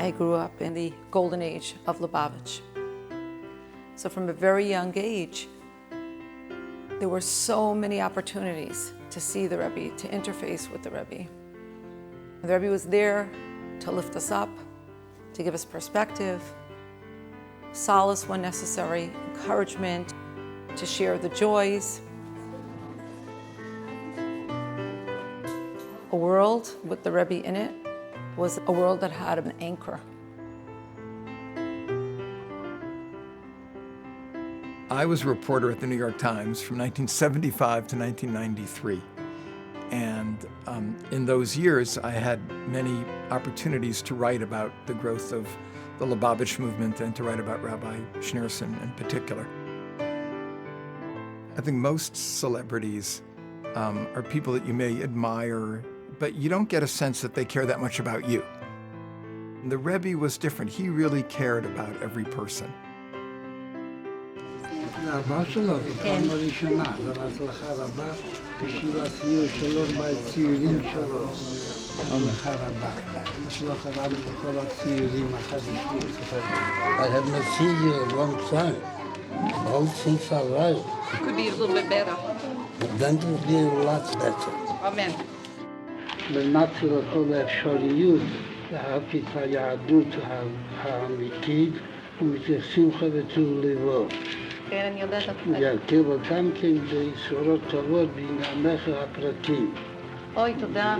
I grew up in the golden age of Lubavitch. So from a very young age, there were so many opportunities to see the Rebbe, to interface with the Rebbe. The Rebbe was there to lift us up, to give us perspective, solace when necessary, encouragement, to share the joys. A world with the Rebbe in it was a world that had an anchor. I was a reporter at the New York Times from 1975 to 1993. And in those years, I had many opportunities to write about the growth of the Lubavitch movement and to write about Rabbi Schneerson in particular. I think most celebrities are people that you may admire, but you don't get a sense that they care that much about you. The Rebbe was different. He really cared about every person. האבא שלו, בפעם הראשונה, זה להצלחה רבה, בשביל הסיור שלו בציורים שלו, הצלחה רבה. לשלוח הרב בכל הציורים החדשים. I have not seen you a long time, all since I arrived. Could be a little bit better. Then it will be a lot better. Amen. בנצל לכל האפשריות, להפיץ היהדות האמיתית, ומתייחסים לך בטוב לבו. כן, אני יודעת. ירכיבו גם כן בישורות טובות בענייניך הפרטיים. אוי, תודה.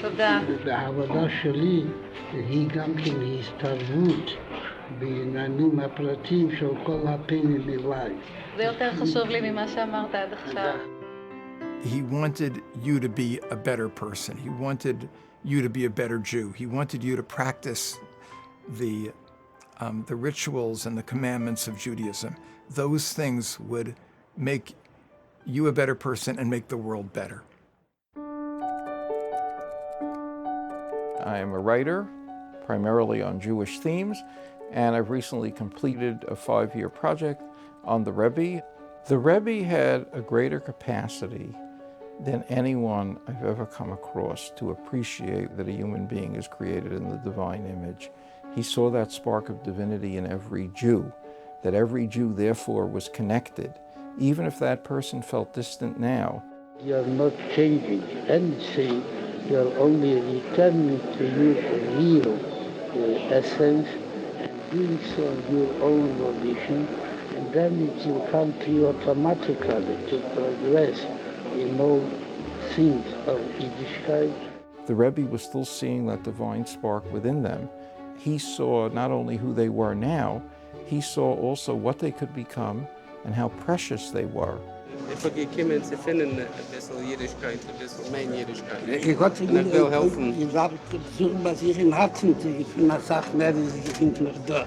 תודה. והעבודה שלי היא גם כן הסתרבות בעניינים הפרטיים של כל הפנים מלאי. זה יותר חשוב לי ממה שאמרת עד עכשיו. He wanted you to be a better person. He wanted you to be a better Jew. He wanted you to practice the rituals and the commandments of Judaism. Those things would make you a better person and make the world better. I am a writer, primarily on Jewish themes, and I've recently completed a 5-year project on the Rebbe. The Rebbe had a greater capacity than anyone I've ever come across to appreciate that a human being is created in the divine image. He saw that spark of divinity in every Jew, that every Jew therefore was connected, even if that person felt distant now. You're not changing anything, you're only returning to your real essence and doing so on your own volition, and then it will come to you automatically to progress in all things of Yiddishkeit. The Rebbe was still seeing that divine spark within them. He saw not only who they were now, he saw also what they could become and how precious they were. Ik heb gekomen te vinden een beetje Jiddischkeit, een beetje mijn Jiddischkeit. En ik wil helpen. Je zou zoeken bij zich in harten te vinden, maar zegt nee, je vindt nog daar.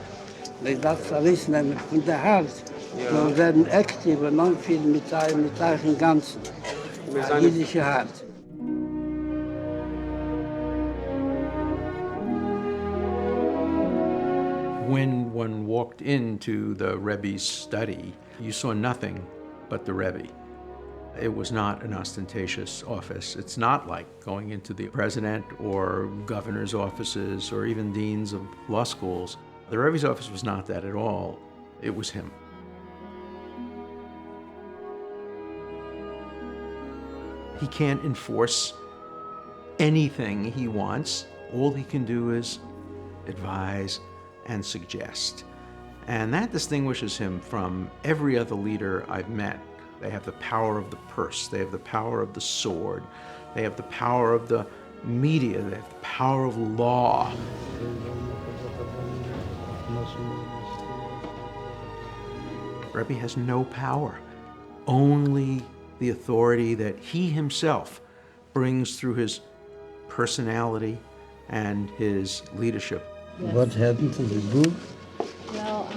Dat zal is nemen van de hart. We werden actief en dan veel met eigen ganzen. Jiddische hart. When one walked into the Rebbe's study, you saw nothing but the Rebbe. It was not an ostentatious office. It's not like going into the president or governor's offices or even deans of law schools. The Rebbe's office was not that at all. It was him. He can't enforce anything he wants. All he can do is advise and suggest. And that distinguishes him from every other leader I've met. They have the power of the purse, they have the power of the sword, they have the power of the media, they have the power of law. Rebbe has no power, only the authority that he himself brings through his personality and his leadership. Yes. What happened to the book? Well,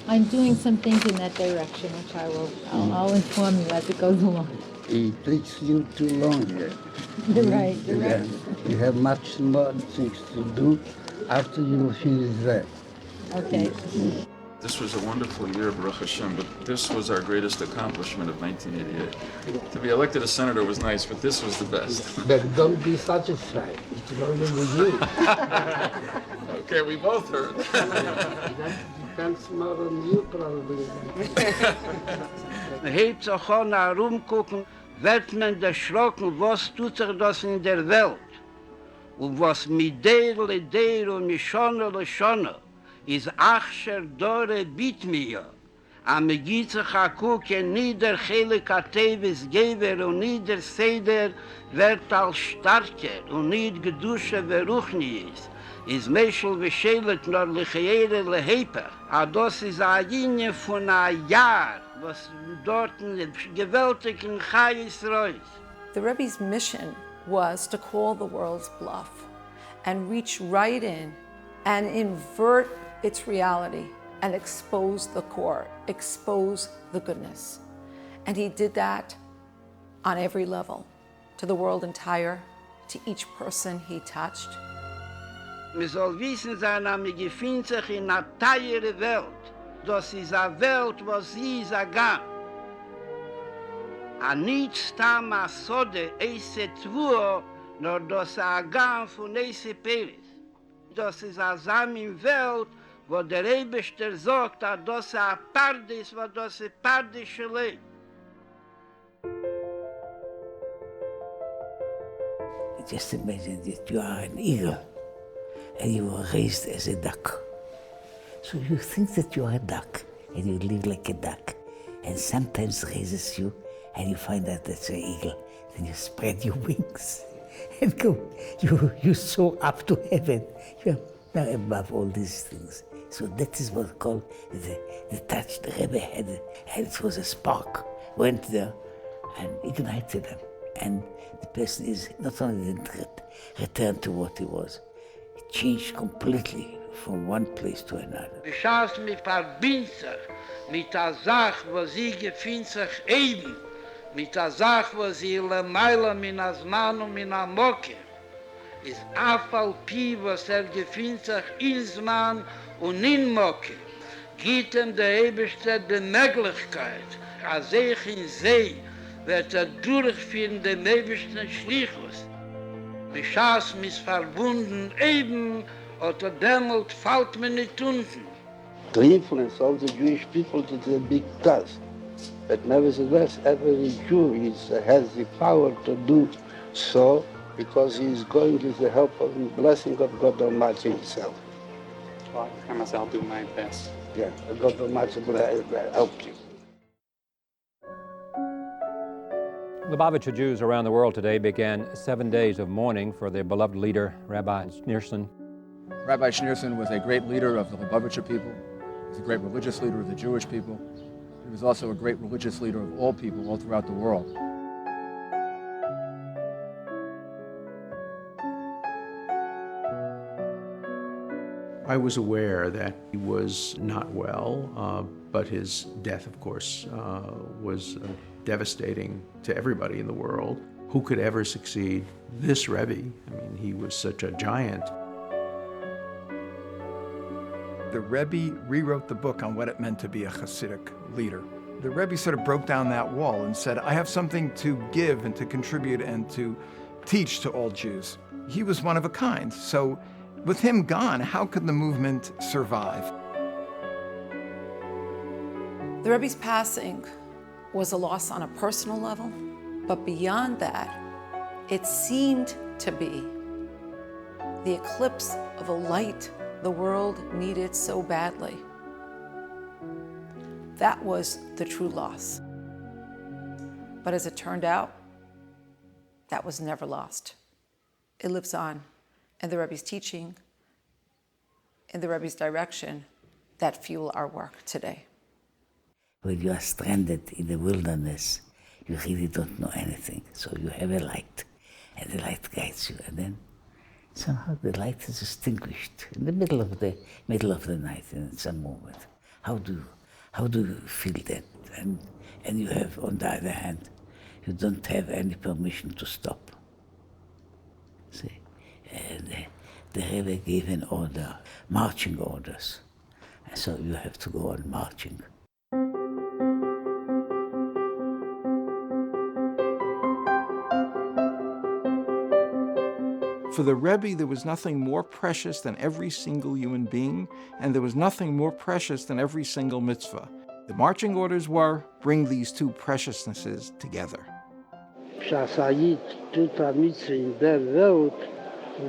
I'm doing some things in that direction, which I'll inform you as it goes along. It takes you too long here. You're right. You have much more things to do after you finish that. Okay. This was a wonderful year, Baruch Hashem, but this was our greatest accomplishment of 1988. To be elected a senator was nice, but this was the best. But don't be satisfied. It's only with you. Okay, we both heard. Depends more on you probably. Man hebt sich an herumgucken, wird man erschrocken, was tut sich das in der Welt. Und was mit der und mit Schone, ist achscher dore bit mir. Am geht sich a gucken, nieder Chelik Atevis Geber und nieder Seder wird als starker und nicht gedusche Veruchni ist. Is Meschel beschälet nor Lichiere Leheper. A das ist a Linie von a Jahr, was dort gewaltigen Chais reus. The Rebbe's mission was to call the world's bluff and reach right in and invert its reality and expose the core, expose the goodness. And he did that on every level, to the world entire, to each person he touched. Man soll wissen sein, dass man gefühlt sich in einer teure Welt. Das ist eine Welt, wo sie ist ein Gang. Und nicht stamm a Sode, eise Tvur, nur das ist ein Gang von eise Peres. Das ist eine Samen-Welt, wo der Rebester sagt, dass das ein Paradies, wo das ein paradische Leben. Just imagine that you are an eagle and you were raised as a duck. So you think that you are a duck and you live like a duck, and sometimes raises you and you find out that's an eagle. Then you spread your wings and go. You soar up to heaven. You are now above all these things. So that is what's called the touch the Rebe had, and it was a spark, went there and ignited them. And the person is not only didn't return to what he was, he changed completely from one place to another. Du schaust mich verbindet sich mit der Sache, wo sie gefühlt sich eben, mit der Sache, wo sie lemeile min Azman und min Amoke, ist afal pi, was gefühlt sich in Zman und in Moke, gibt ihm der Eberste die Möglichkeit, als ich in See, wird durchführen den ewigsten Schlichus. Beschaß mich verbunden eben, oder dämmelt fällt mir nicht unten. To influence all the Jewish people to the big task. But nevertheless, every Jew has the power to do so because he is going with the help of the blessing of God Almighty himself. Well, I promise I'll do my best. Yeah, God Almighty will help you. Lubavitcher Jews around the world today began 7 days of mourning for their beloved leader, Rabbi Schneerson. Rabbi Schneerson was a great leader of the Lubavitcher people. He was a great religious leader of the Jewish people. He was also a great religious leader of all people all throughout the world. I was aware that he was not well, but his death, of course, was devastating to everybody in the world. Who could ever succeed this Rebbe? I mean, he was such a giant. The Rebbe rewrote the book on what it meant to be a Hasidic leader. The Rebbe sort of broke down that wall and said, I have something to give and to contribute and to teach to all Jews. He was one of a kind, so with him gone, how could the movement survive? The Rebbe's passing was a loss on a personal level, but beyond that, it seemed to be the eclipse of a light the world needed so badly. That was the true loss. But as it turned out, that was never lost. It lives on in the Rebbe's teaching, in the Rebbe's direction, that fuel our work today. When you are stranded in the wilderness, you really don't know anything. So you have a light, and the light guides you. And then somehow the light is extinguished in the middle of the night in some moment. How do you feel that? And you have, on the other hand, you don't have any permission to stop. See, and the Rebbe gave an order, marching orders. And so you have to go on marching. For the Rebbe, there was nothing more precious than every single human being, and there was nothing more precious than every single mitzvah. The marching orders were, bring these two preciousnesses together. Shasayit tut a mitzvah in der Welt,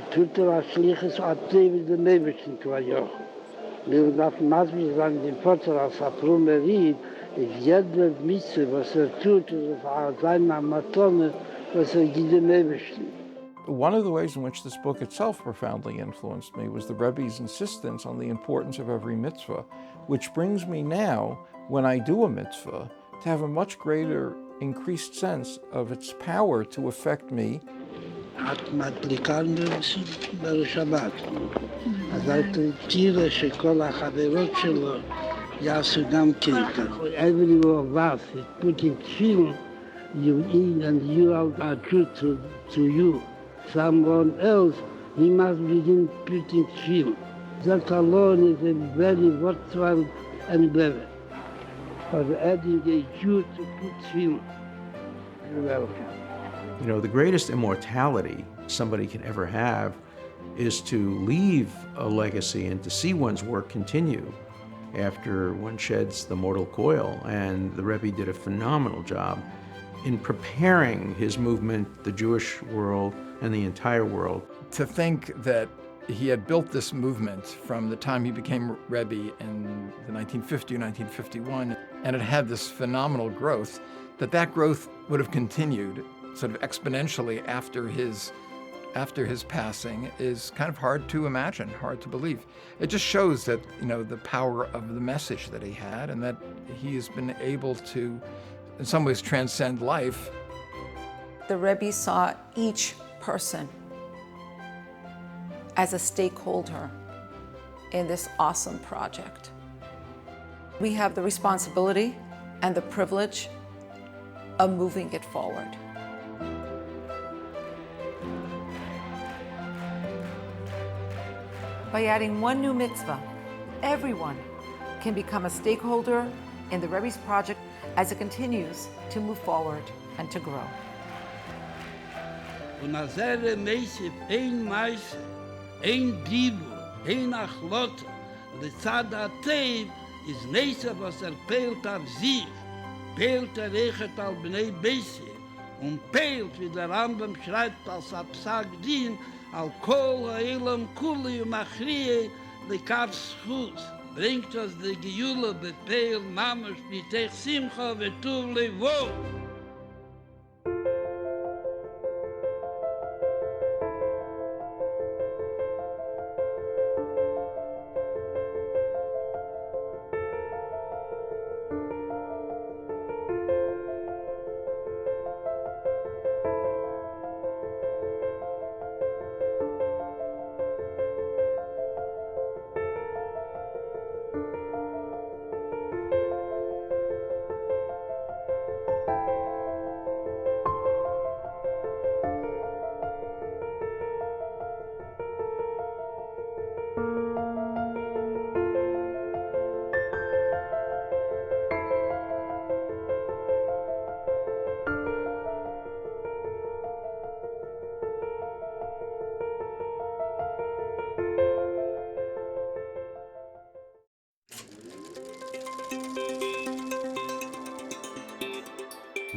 tut a schliches David the Nebischen Kwajoch. Wir darf mazmisch sagen, den Potter als a Promerid, ist jeder Mitzvah, was tut, auf seiner Matone, was gibt den Nebischen. One of the ways in which this book itself profoundly influenced me was the Rebbe's insistence on the importance of every mitzvah, which brings me now, when I do a mitzvah, to have a much greater increased sense of its power to affect me. Every of us is putting film, you in and you are true to you. Someone else, he must begin putting film. That alone is a very worthwhile endeavor. For adding a Jew to put film. You're welcome. You know, the greatest immortality somebody can ever have is to leave a legacy and to see one's work continue after one sheds the mortal coil. And the Rebbe did a phenomenal job in preparing his movement, the Jewish world, and the entire world. To think that he had built this movement from the time he became Rebbe in the 1950 or 1951, and it had this phenomenal growth, that growth would have continued sort of exponentially after his passing is kind of hard to imagine, hard to believe. It just shows that, you know, the power of the message that he had, and that he has been able to, in some ways, transcend life. The Rebbe saw each person as a stakeholder in this awesome project. We have the responsibility and the privilege of moving it forward. By adding one new mitzvah, everyone can become a stakeholder in the Rebbe's project as it continues to move forward and to grow. Und als meisef ein Meise, ein Dibu, ein Achlot, lezad Atev, ist Neise, was peilt auf sich, peilt rechet al Bnei Bese, und peilt, wie der Rambam schreibt, als Psag Din, al Kol Ha'elam Kuli Machrie, lekav Schus, bringt das de Gejule bepeil Mamash mitech Simcha vetuv levo.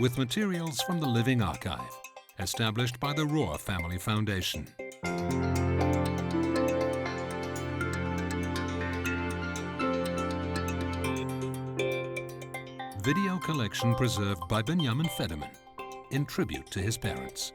With materials from the Living Archive, established by the Rohr Family Foundation. Video collection preserved by Benjamin Federman in tribute to his parents.